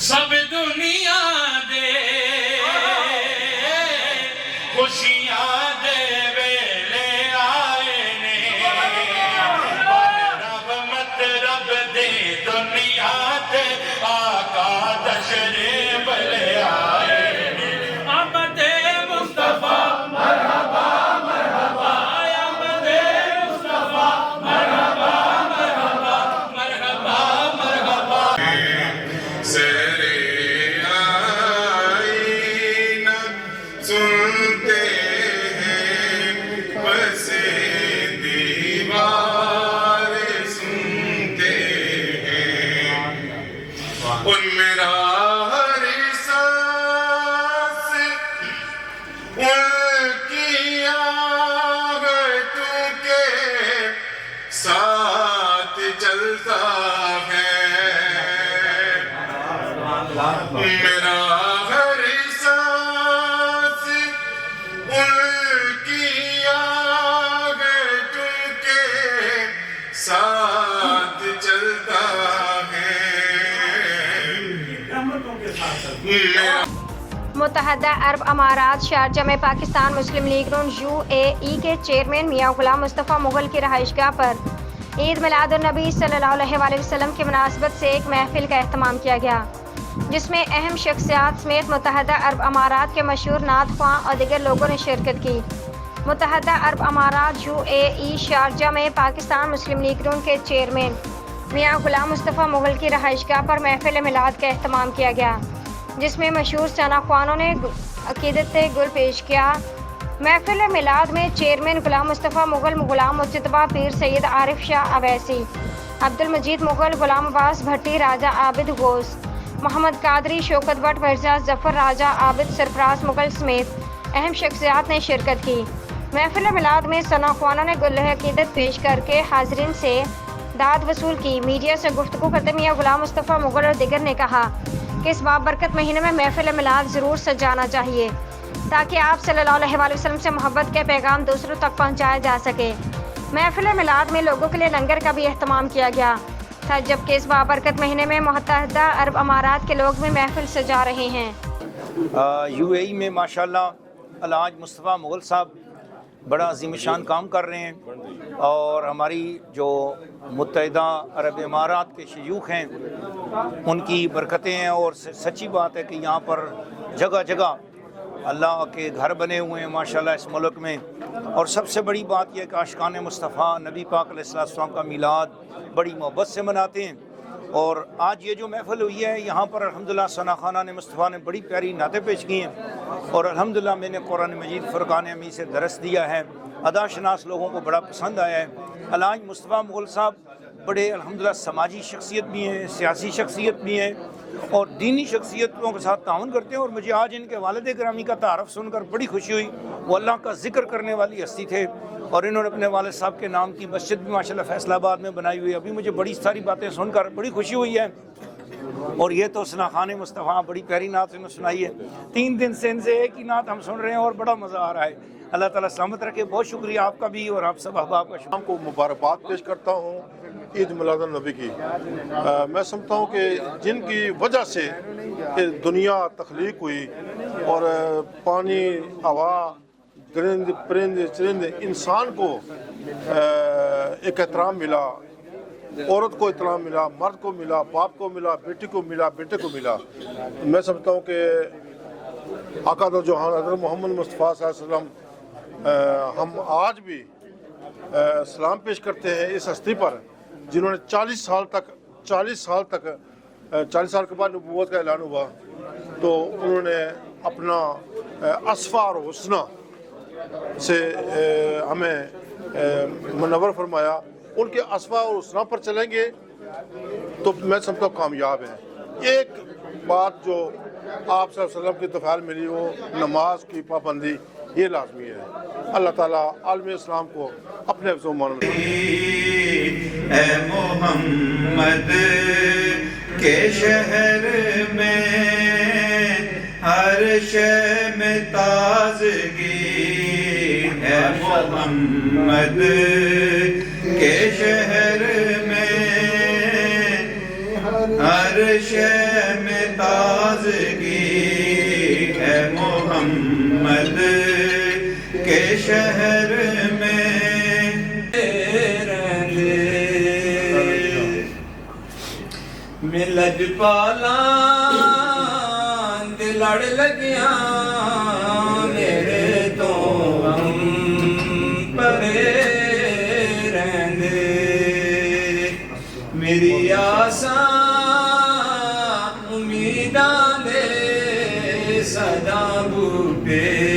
सब दुनिया दे खुशियां दे वेले आए ने रब मत रब दे दुनिया ते आका तशरीफ ले आए ने आमदे मुस्तफा मरहबा मरहबा आमदे मुस्तफा मरहबा मरहबा मरहबा मरहबा सुनते हैं बस दीवार सुनते हैं उन मेरा हर सांस उनकी आहटों के साथ चलता है मेरा हर सांस उनकी आहटों के साथ चलता है मुत्तहदा अरब अमारात शारजा में पाकिस्तान मुस्लिम लीग नून UAE के चेयरमैन मियां गुलाम मुस्तफ़ा मुग़ल की रहाइशगाह पर ईद मिलादुन्नबी सल्लल्लाहु अलैहि वसल्लम की मुनासबत से एक महफिल का एहतमाम किया गया, जिसमें अहम शख्सियात समेत मुत्तहदा अरब अमारात के मशहूर नात ख्वां और दीगर लोगों ने शिरकत की। मुत्तहदा अरब अमारात UAE शारजा में पाकिस्तान मुस्लिम लीग नून के चेयरमैन मियां गुलाम मुस्तफ़ा मुग़ल की रहाइशगाह पर महफिल मिलाद का एहतमाम किया गया, जिसमें मशहूर सना ख्वानों ने अकीदत गुल पेश किया। महफिल मिलाद में चेयरमैन गुलाम मुस्तफ़ा मुग़ल, गुलाम मुज्तबा पीर, सैयद आरिफ शाह अवैसी, अब्दुल मजीद मुग़ल, गुलाम अब्बास भट्टी, राजा आबिद गोस, मोहम्मद कादरी, शौकत भट्ट, मिर्जा जफ़र, राजा आबिद, सरफराज मुग़ल समेत अहम शख्सियात ने शिरकत की। महफिल मिलाद में सना ख्वानों ने गुल्ह अकीदत पेश करके हाज़रीन से दाद वसूल की। मीडिया से गुफ्तगू करते मियां गुलाम मुस्तफ़ा मुग़ल और दिगर ने कहा कि इस बाबरकत महीने में महफिल मिलाद ज़रूर सजाना चाहिए ताकि आप सल्लल्लाहु अलैहि वसल्लम से मोहब्बत के पैगाम दूसरों तक पहुंचाया जा सके। महफिल मिलाद में लोगों के लिए लंगर का भी एहतमाम किया गया था, जबकि इस बाबरकत महीने में मुत्तहदा अरब अमारात के लोग भी महफिल सजा रहे हैं। UAE में माशाल्लाह अलहाज मुस्तफ़ा मुग़ल साहब बड़ा अज़ीम-ए-शान काम कर रहे हैं और हमारी जो मुत्तहदा अरब अमारात के शयूख हैं उनकी बरकतें हैं। और सच्ची बात है कि यहाँ पर जगह जगह अल्लाह के घर बने हुए हैं माशाल्लाह इस मुल्क में। और सबसे बड़ी बात यह कि आशिकान मुस्तफ़ा नबी पाक अलैहिस्सलाम का मीलाद बड़ी मोहब्बत से मनाते हैं। और आज ये जो महफ़िल हुई है यहाँ पर अल्हम्दुलिल्लाह सना खाना ने मुस्तफ़ा ने बड़ी प्यारी नातें पेश की हैं और अल्हम्दुलिल्लाह मैंने कुरान मजीद फ़ुरक़ान हमीद से दरस दिया है। अदा शनास लोगों को बड़ा पसंद आया है। अलहाज मुस्तफ़ा मुग़ल साहब बड़े अल्हम्दुलिल्लाह समाजी शख्सियत भी हैं, सियासी शख्सियत भी हैं और दीनी शख्सियतों के साथ ताउन करते हैं। और मुझे आज इनके वालिद गिरामी का तारफ़ सुनकर बड़ी खुशी हुई। वो अल्लाह का ज़िक्र करने वाली हस्ती थे और इन्होंने अपने वालिद साहब के नाम की मस्जिद भी माशाल्लाह फैसलाबाद में बनाई हुई है। अभी मुझे बड़ी सारी बातें सुनकर बड़ी खुशी हुई है। और ये तो सना खान मुस्तफ़ा बड़ी प्यारी नात इन्होंने सुनाई है। 3 दिन से इनसे एक ही नात हम सुन रहे हैं और बड़ा मज़ा आ रहा है। अल्लाह ताला सलामत रखे। बहुत शुक्रिया आपका भी और आप सब अहबाब का। शाम को मुबारकबाद पेश करता हूँ ईद मिलादुन्नबी की। मैं समझता हूँ कि जिनकी वजह से दुनिया तख्लीक हुई और पानी, हवा, दरिंद, परिंद, चरिंद, इंसान को एक एहतराम मिला, औरत को एहतराम मिला, मर्द को मिला, बाप को मिला, बेटी को मिला, बेटे को मिला। मैं समझता हूँ कि आका दो जहान हज़रत मोहम्मद मुस्तफ़ा सल्लल्लाहु अलैहि वसल्लम हम आज भी सलाम पेश करते हैं इस हस्ती पर जिन्होंने 40 साल के बाद नबूवत का ऐलान हुआ तो उन्होंने अपना असफ़ा और हुस्ना से हमें मुनव्वर फरमाया। उनके असफ़ा और हुस्ना पर चलेंगे तो मैं समझता हूँ कामयाब है। एक बात जो आप सल्लल्लाहु अलैहि वसल्लम की तफ़ाल मिली वो नमाज की पाबंदी ये लाजमी है। अल्लाह ताला आलम इस्लाम को अपने मोहम्मद के शहर में हर शय में ताज़गी है। मोहम्मद के शहर में हर ہر شے میں تازگی ہے محمد کے شہر میں لج پالا لڑ لگیا میرے تو ہم پرے رہندے میری آساں امیداں دے سدا بوٹے